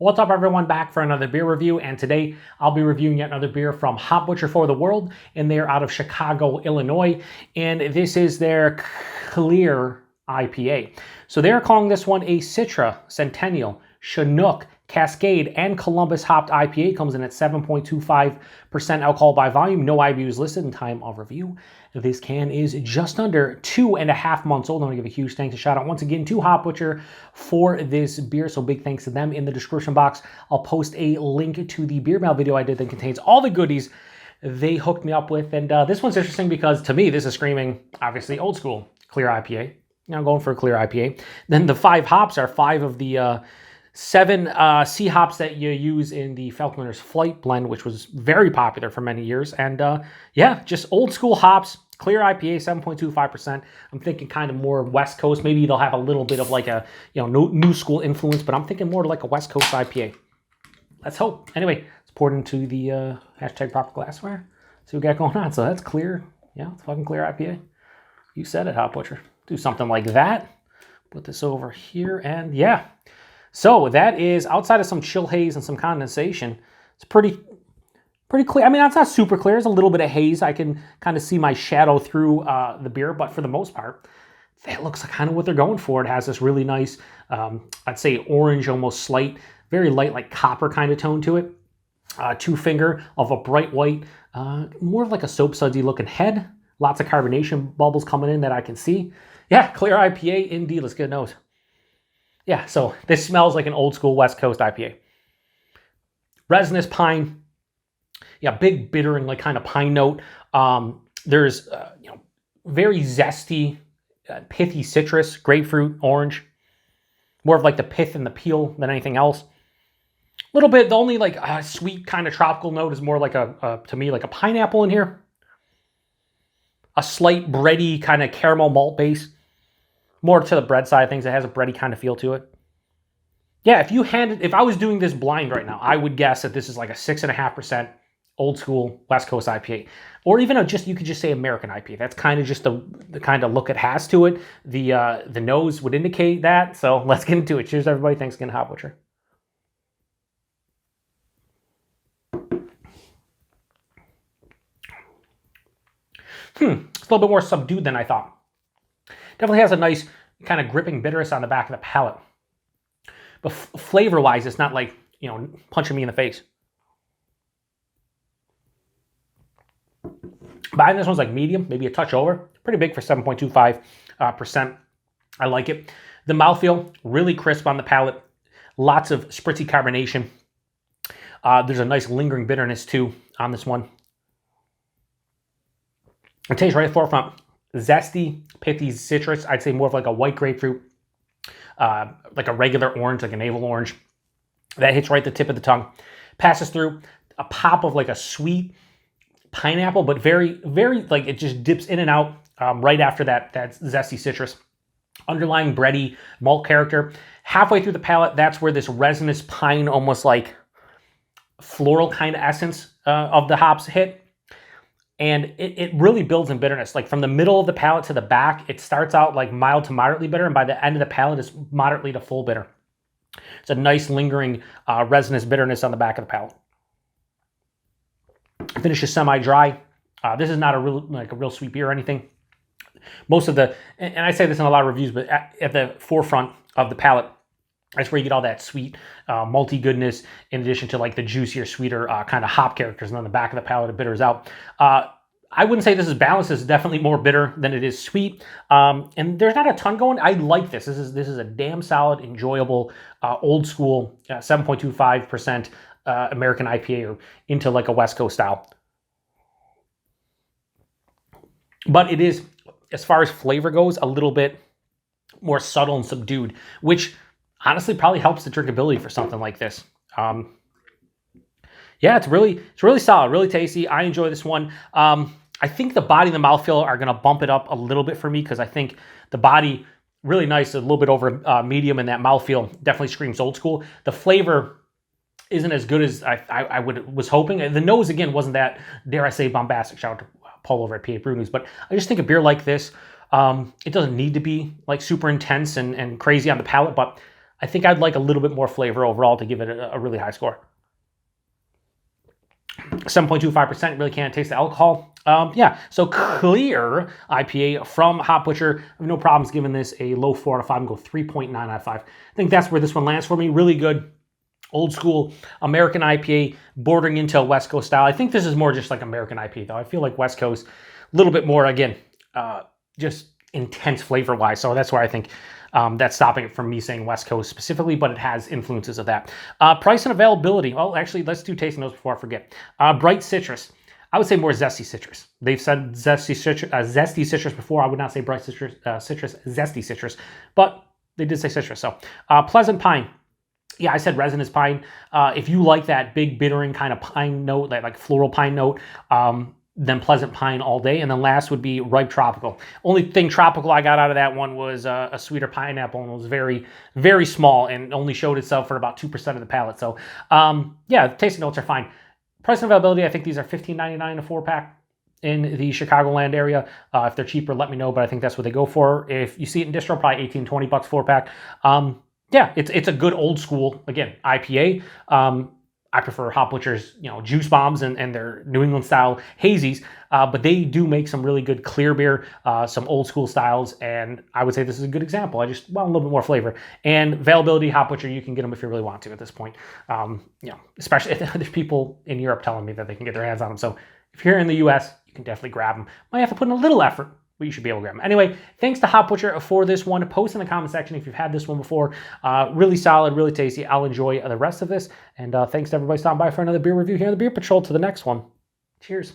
What's up, everyone? Back for another beer review, and today I'll be reviewing yet another beer from Hop Butcher for the World, and they're out of Chicago, Illinois, and this is their Clear IPA. So they're calling this one a Citra, Centennial, Chinook, Cascade, and Columbus hopped IPA. Comes in at 7.25% alcohol by volume. No IBUs listed in time of review. This can is just under 2.5 months old. I want to give a huge thanks and shout out once again to Hop Butcher for this beer. So big thanks to them. In the description box, I'll post a link to the beer mail video I did that contains all the goodies they hooked me up with. And this one's interesting because to me, this is screaming, obviously, old school Clear IPA. Now I'm going for a Clear IPA. Then the 5 hops are 5 of the 7 C hops that you use in the Falconer's Flight blend, which was very popular for many years. And yeah, just old school hops, Clear IPA, 7.25%. I'm thinking kind of more West Coast. Maybe they'll have a little bit of like a, new school influence, but I'm thinking more like a West Coast IPA. Let's hope. Anyway, it's poured into the hashtag proper glassware. See what we got going on. So that's Clear. Yeah, it's fucking Clear IPA. You said it, Hop Butcher. Do something like that. Put this over here, and yeah. So that is, outside of some chill haze and some condensation, it's pretty clear. I mean, it's not super clear. There's a little bit of haze. I can kind of see my shadow through the beer, but for the most part, that looks like kind of what they're going for. It has this really nice, I'd say orange, almost slight, very light, like copper kind of tone to it. 2 finger of a bright white, more of like a soap sudsy looking head. Lots of carbonation bubbles coming in that I can see. Yeah, Clear IPA indeed. Let's get a nose. Yeah, so this smells like an old school West Coast IPA. Resinous pine. Yeah, big bitter and like kind of pine note. There's very zesty, pithy citrus, grapefruit, orange. More of like the pith and the peel than anything else. A little bit, the only like sweet kind of tropical note is more like to me, like a pineapple in here. A slight bready kind of caramel malt base. More to the bread side of things. It has a bready kind of feel to it. Yeah, if I was doing this blind right now, I would guess that this is like a 6.5% old school West Coast IPA. Or even you could just say American IPA. That's kind of just the kind of look it has to it. The nose would indicate that. So let's get into it. Cheers, everybody. Thanks again, Hop Butcher. It's a little bit more subdued than I thought. Definitely has a nice kind of gripping bitterness on the back of the palate. But flavor-wise, it's not like, punching me in the face. But I think this one's like medium, maybe a touch over. Pretty big for 7.25%. I like it. The mouthfeel, really crisp on the palate. Lots of spritzy carbonation. There's a nice lingering bitterness, too, on this one. It tastes right at the forefront. Zesty, pithy citrus. I'd say more of like a white grapefruit, like a regular orange, like a navel orange. That hits right at the tip of the tongue. Passes through a pop of like a sweet pineapple, but very, very, like it just dips in and out right after that zesty citrus. Underlying bready malt character. Halfway through the palate, that's where this resinous pine, almost like floral kind of essence of the hops hit. And it really builds in bitterness. Like from the middle of the palate to the back, it starts out like mild to moderately bitter. And by the end of the palate, it's moderately to full bitter. It's a nice lingering resinous bitterness on the back of the palate. Finishes semi-dry. This is not a real sweet beer or anything. Most of the, and I say this in a lot of reviews, but at the forefront of the palate, that's where you get all that sweet, malty goodness, in addition to like the juicier, sweeter kind of hop characters. And on the back of the palate, it bitters out. I wouldn't say this is balanced. This is definitely more bitter than it is sweet. And there's not a ton going. I like this. This is a damn solid, enjoyable, old school 7.25% American IPA, or into like a West Coast style. But it is, as far as flavor goes, a little bit more subtle and subdued, which honestly probably helps the drinkability for something like this. Yeah, it's really solid, really tasty. I enjoy this one. I think the body and the mouthfeel are going to bump it up a little bit for me, because I think the body, really nice, a little bit over medium, and that mouthfeel definitely screams old school. The flavor isn't as good as I was hoping. The nose, again, wasn't that, dare I say, bombastic. Shout out to Paul over at PA Brew News. But I just think a beer like this, it doesn't need to be like super intense and crazy on the palate, but I think I'd like a little bit more flavor overall to give it a really high score. 7.25%, really can't taste the alcohol. Yeah, so Clear IPA from Hop Butcher. I have no problems giving this a low 4 out of 5 and go 3.9 out of 5. I think that's where this one lands for me. Really good, old school American IPA, bordering into a West Coast style. I think this is more just like American IPA, though. I feel like West Coast, a little bit more, again, just intense flavor-wise. So that's where I think that's stopping it from me saying West Coast specifically, but it has influences of that. Price and availability. Well, actually, let's do tasting notes before I forget. Bright citrus. I would say more zesty citrus. They've said zesty citrus before. I would not say bright citrus, zesty citrus, but they did say citrus. So pleasant pine. Yeah, I said resinous pine. If you like that big bittering kind of pine note, that like floral pine note, then pleasant pine all day. And then last would be ripe tropical. Only thing tropical I got out of that one was a sweeter pineapple, and it was very, very small and only showed itself for about 2% of the palate. So yeah, tasting notes are fine. Price and availability, I think these are $15.99 a 4-pack in the Chicagoland area. If they're cheaper, let me know, but I think that's what they go for. If you see it in distro, probably $18, $20 4-pack. Yeah, it's a good old school, again, IPA. I prefer Hop Butcher's, juice bombs and their New England style hazies, but they do make some really good clear beer, some old school styles, and I would say this is a good example. I just want a little bit more flavor. And availability, Hop Butcher, you can get them if you really want to at this point. Especially if there's people in Europe telling me that they can get their hands on them. So if you're here in the US, you can definitely grab them. Might have to put in a little effort, but you should be able to grab them. Anyway, thanks to Hop Butcher for this one. Post in the comment section if you've had this one before. Really solid, really tasty. I'll enjoy the rest of this. And thanks to everybody stopping by for another beer review here on the Beer Patrol. To the next one. Cheers.